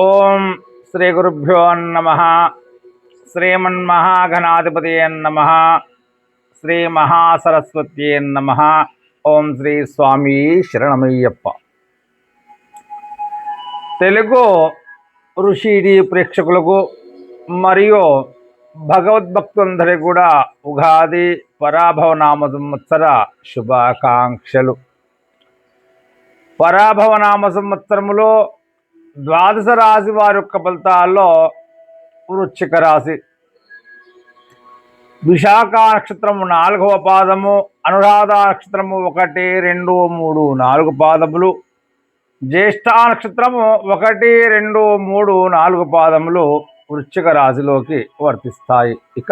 ఓం శ్రీ గురుభ్యో నమః. శ్రీమన్మహాగణాధిపతయే నమః. శ్రీ మహాసరస్వత్యే నమః. ఓం శ్రీ స్వామి శరణమయ్యప్ప. తెలుగు ఋషిడి ప్రేక్షకులకు మరియు భగవద్భక్తులందరికీ కూడా ఉగాది పరాభవ నామ సంవత్సర శుభాకాంక్షలు. పరాభవ నామ సంవత్సరములో ద్వాదశ రాశి వారి యొక్క ఫలితాల్లో వృశ్చిక రాశి, విశాఖ నక్షత్రము 4వ పాదము, అనురాధ నక్షత్రము 1, 2, 3, 4 పాదములు, జ్యేష్ఠ నక్షత్రము 1, 2, 3, 4 పాదములు వృశ్చిక రాశిలోకి వర్తిస్తాయి. ఇక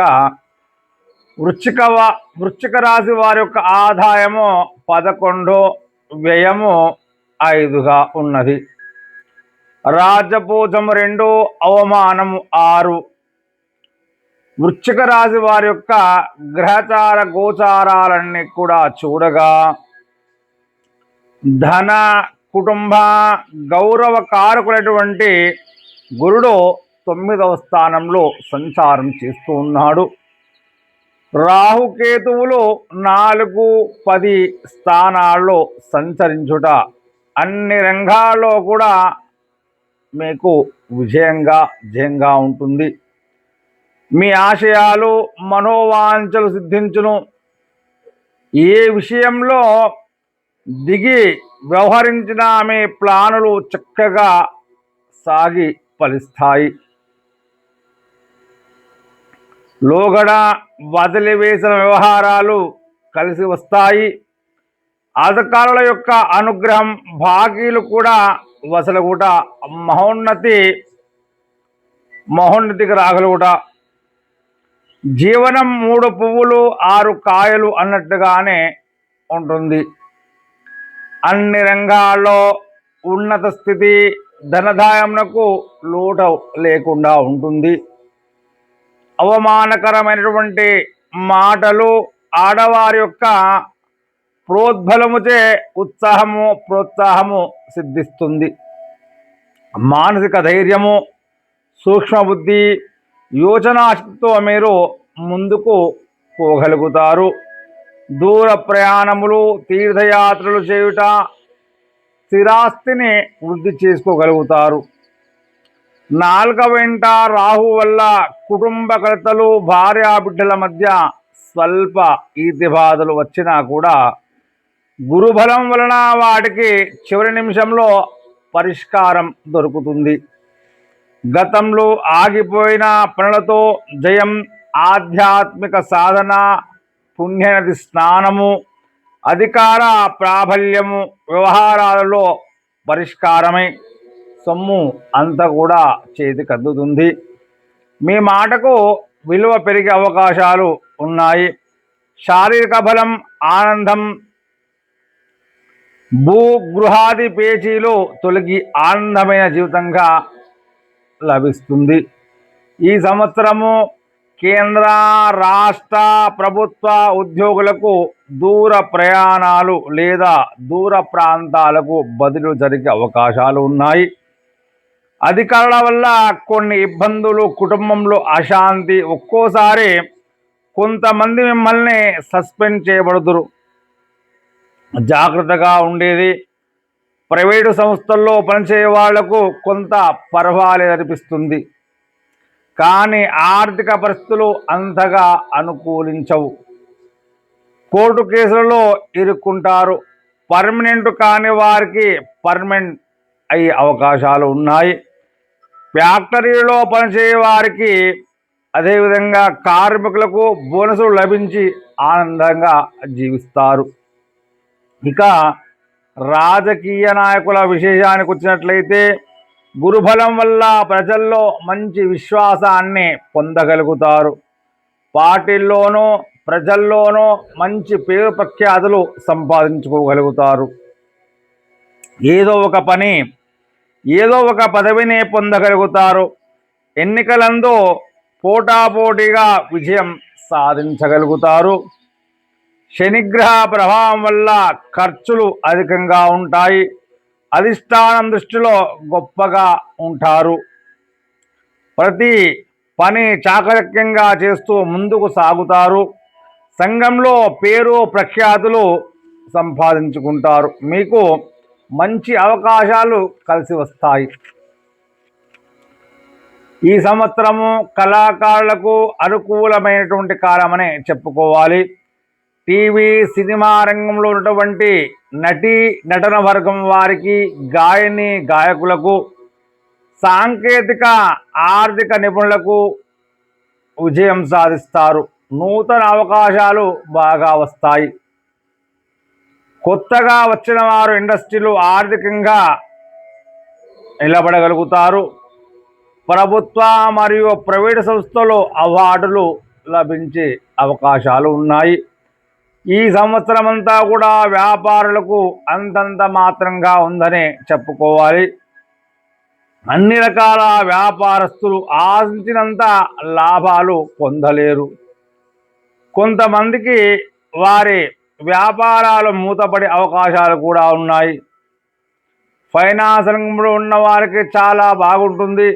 వృశ్చిక రాశి వారి యొక్క ఆదాయము 11, వ్యయము 5గా ఉన్నది. రాజపూజము 2, అవమానము 6. వృశ్చిక రాశి వారి యొక్క గ్రహచార గోచారాలన్నీ కూడా చూడగా ధన, కుటుంబ, గౌరవ కారకులైనటువంటి గురుడు 9వ స్థానంలో సంచారం చేస్తూ ఉన్నాడు. రాహుకేతువులు 4, 10 స్థానాల్లో సంచరించుట అన్ని రంగాల్లో కూడా మీకు జయంగా ఉంటుంది. మీ ఆశయాలు, మనోవాంఛలు సిద్ధించును. ఏ విషయంలో దిగి వ్యవహరించిన మీ ప్లానులు చక్కగా సాగి ఫలిస్తాయి. లోగడ వదిలివేసిన వ్యవహారాలు కలిసి వస్తాయి. అధికారుల యొక్క అనుగ్రహం, బాకీలు కూడా వసలుగుట, మహోన్నతికి రాగలుగుట. జీవనం 3 పువ్వులు 6 కాయలు అన్నట్టుగానే ఉంటుంది. అన్ని రంగాల్లో ఉన్నత స్థితి, ధనదాయమునకు లోటు లేకుండా ఉంటుంది. అవమానకరమైనటువంటి మాటలు, ఆడవారి యొక్క ప్రోద్బలముచే ప్రోత్సాహము సిద్ధిస్తుంది. మానసిక ధైర్యము, సూక్ష్మ బుద్ధి, యోచనాశక్తితో మీరు ముందుకు పోగలుగుతారు. దూర ప్రయాణములు, తీర్థయాత్రలు చేయుట, స్థిరాస్తిని వృద్ధి చేసుకోగలుగుతారు. 4వ ఇంట రాహు వల్ల కుటుంబ కలతలు, భార్యాబిడ్డల మధ్య స్వల్ప ఈతి బాధలు వచ్చినా కూడా గురుబలం వలన వాటికి చివరి నిమిషంలో పరిష్కారం దొరుకుతుంది. గతంలో ఆగిపోయిన పనులతో జయం, ఆధ్యాత్మిక సాధన, పుణ్యనది స్నానము, అధికార ప్రాబల్యము, వ్యవహారాలలో పరిష్కారమై సొమ్ము అంతా కూడా చేతికి అందుతుంది. మీ మాటకు విలువ పెరిగే అవకాశాలు ఉన్నాయి. శారీరక బలం, ఆనందం, భూగృహాది పేచీలు తొలగి ఆనందమైన జీవితంగా లభిస్తుంది. ఈ సంవత్సరము కేంద్ర, రాష్ట్ర ప్రభుత్వ ఉద్యోగులకు దూర ప్రయాణాలు లేదా దూర ప్రాంతాలకు బదిలీ జరిగే అవకాశాలు ఉన్నాయి. అధికారుల వల్ల కొన్ని ఇబ్బందులు, కుటుంబంలో అశాంతి, ఒక్కోసారి కొంతమంది మిమ్మల్ని సస్పెండ్ చేయబడుదురు. జాగ్రత్తగా ఉండేది. ప్రైవేటు సంస్థల్లో పనిచేయ వాళ్లకు కొంత పర్వాలేదు అనిపిస్తుంది, కానీ ఆర్థిక పరిస్థితులు అంతగా అనుకూలించవు. కోర్టు కేసులలో ఇరుక్కుంటారు. పర్మనెంట్ కాని వారికి పర్మనెంట్ అయ్యే అవకాశాలు ఉన్నాయి. ఫ్యాక్టరీలో పనిచేయ వారికి, అదేవిధంగా కార్మికులకు బోనసులు లభించి ఆనందంగా జీవిస్తారు. ఇక రాజకీయ నాయకుల విశేషానికి వచ్చినట్లయితే గురుబలం వల్ల ప్రజల్లో మంచి విశ్వాసాన్ని పొందగలుగుతారు. పార్టీల్లోనూ ప్రజల్లోనూ మంచి పేరు ప్రఖ్యాతులు సంపాదించుకోగలుగుతారు. ఏదో ఒక పదవిని పొందగలుగుతారు. ఎన్నికలందు పోటాపోటీగా విజయం సాధించగలుగుతారు. శనిగ్రహ ప్రభావం వల్ల ఖర్చులు అధికంగా ఉంటాయి. అధిష్టానం దృష్టిలో గొప్పగా ఉంటారు. ప్రతి పని చాకచక్యంగా చేస్తూ ముందుకు సాగుతారు. సంఘంలో పేరు ప్రఖ్యాతులు సంపాదించుకుంటారు. మీకు మంచి అవకాశాలు కలిసి వస్తాయి. ఈ సంవత్సరము కళాకారులకు అనుకూలమైనటువంటి కాలమనే చెప్పుకోవాలి. టీవీ సినిమా రంగంలో ఉన్నటువంటి నటన వర్గం వారికి, గాయని గాయకులకు, సాంకేతిక ఆర్థిక నిపుణులకు విజయం సాధిస్తారు. నూతన అవకాశాలు బాగా వస్తాయి. కొత్తగా వచ్చిన వారు ఇండస్ట్రీలు ఆర్థికంగా నిలబడగలుగుతారు. ప్రభుత్వ మరియు ప్రైవేటు సంస్థలు అవార్డులు లభించే అవకాశాలు ఉన్నాయి. ఈ సంవత్సరం అంతా కూడా వ్యాపారులకు అంతంత మాత్రంగా ఉందనే చెప్పుకోవాలి. అన్ని రకాల వ్యాపారస్తులు ఆశించినంత లాభాలు పొందలేరు. కొంతమందికి వారి వ్యాపారాలు మూతపడే అవకాశాలు కూడా ఉన్నాయి. ఫైనాన్స్ రంగంలో ఉన్న వారికి చాలా బాగుంటుంది.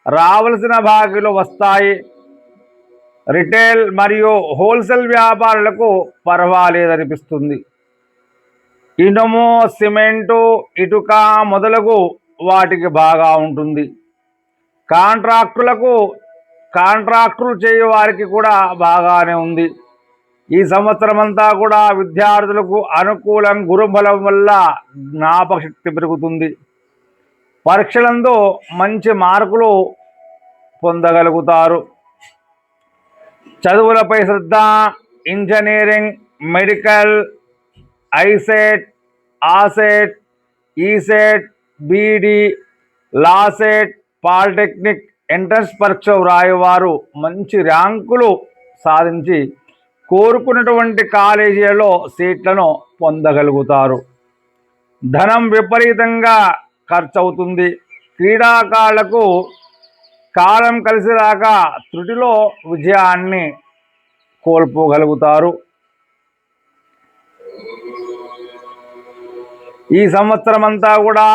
రావలసిన బాకీలు వస్తాయి. రిటైల్ మరియు హోల్సేల్ వ్యాపారులకు పర్వాలేదనిపిస్తుంది. ఇనుము, సిమెంటు, ఇటుక మొదలగు వాటికి బాగా ఉంటుంది. కాంట్రాక్టులు చేయు వారికి కూడా బాగానే ఉంది. ఈ సంవత్సరం అంతా కూడా విద్యార్థులకు అనుకూలం. గురుబలం వల్ల జ్ఞాపక శక్తి పెరుగుతుంది. పరీక్షలందు మంచి మార్కులు పొందగలుగుతారు. చదువులపై శ్రద్ధ. ఇంజనీరింగ్, మెడికల్, ఐసెట్, ఆసెట్, ఈసెట్, బీడీ, లాసెట్, పాలిటెక్నిక్, ఎంట్రన్స్ పరీక్ష వ్రాయేవారు మంచి ర్యాంకులు సాధించి కోరుకున్నటువంటి కాలేజీలలో సీట్లను పొందగలుగుతారు. ధనం విపరీతంగా ఖర్చు అవుతుంది. క్రీడాకారులకు కాలం కలిసి రాక త్రుటిలో విజయాన్ని కోల్పోగలుగుతారు. ఈ సంవత్సరం అంతా కూడా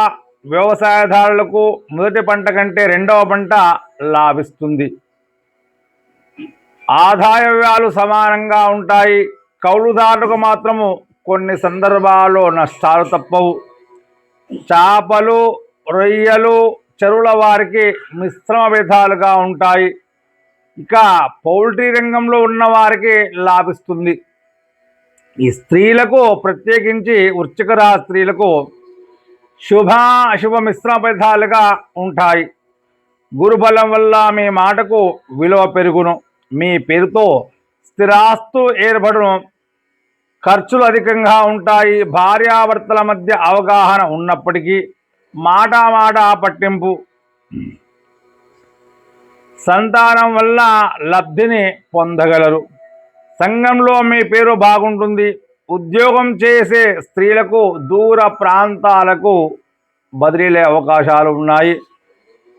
వ్యవసాయదారులకు మొదటి పంట కంటే రెండవ పంట లాభిస్తుంది. ఆదాయ వ్యయాలు సమానంగా ఉంటాయి. కౌలుదారులకు మాత్రము కొన్ని సందర్భాల్లో నష్టాలు తప్పవు. చేపలు, రొయ్యలు, చెరువుల వారికి మిశ్రమ విధాలుగా ఉంటాయి. ఇక పౌల్ట్రీ రంగంలో ఉన్న వారికి లాభిస్తుంది. ఈ స్త్రీలకు, ప్రత్యేకించి వృశ్చిక రాశి స్త్రీలకు అశుభ మిశ్రమ విధాలుగా ఉంటాయి. గురుబలం వల్ల మీ మాటకు విలువ పెరుగును. మీ పేరుతో స్థిరాస్తు ఏర్పడును. ఖర్చులు అధికంగా ఉంటాయి. భార్యాభర్తల మధ్య అవగాహన ఉన్నప్పటికీ మాట పట్టింపు. సంతానం వల్ల లబ్ధిని పొందగలరు. సంఘంలో మీ పేరు బాగుంటుంది. ఉద్యోగం చేసే స్త్రీలకు దూర ప్రాంతాలకు బదిలీ అవకాశాలు ఉన్నాయి.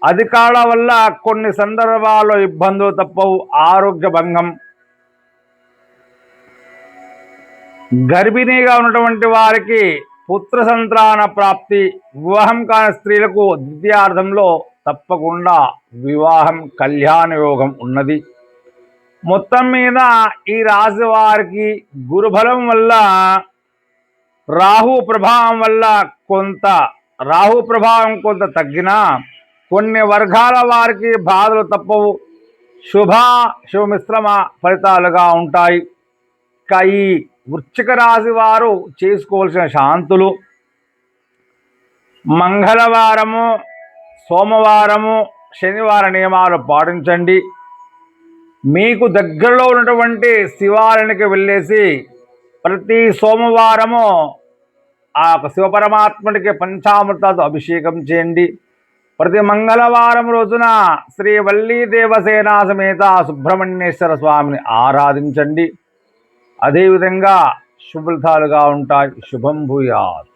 అధికారుల వల్ల కొన్ని సందర్భాల్లో ఇబ్బందులు తప్పవు. ఆరోగ్య భంగం. గర్భిణీగా ఉన్నటువంటి వారికి పుత్ర సంతాన ప్రాప్తి. వివాహం కాని స్త్రీలకు ద్వితీయార్థంలో తప్పకుండా వివాహం, కళ్యాణ యోగం ఉన్నది. మొత్తం మీద ఈ రాశి వారికి గురుబలం వల్ల, రాహు ప్రభావం కొంత తగ్గినా కొన్ని వర్గాల వారికి బాధలు తప్పవు. శుభ మిశ్రమ ఫలితాలుగా ఉంటాయి. ఇక ఈ వృశ్చిక రాశి వారు చేసుకోవాల్సిన శాంతులు: మంగళవారము, సోమవారము, శనివార నియమాలు పాటించండి. మీకు దగ్గరలో ఉన్నటువంటి శివాలయానికి వెళ్ళేసి ప్రతి సోమవారము ఆ శివపరమాత్ముడికి పంచామృతాలతో అభిషేకం చేయండి. ప్రతి మంగళవారం రోజున శ్రీ వల్లీ దేవసేనా సమేత సుబ్రహ్మణ్యేశ్వర స్వామిని ఆరాధించండి. అదేవిధంగా శుభఫలితాలుగా ఉంటాయి. శుభం భూయాత్.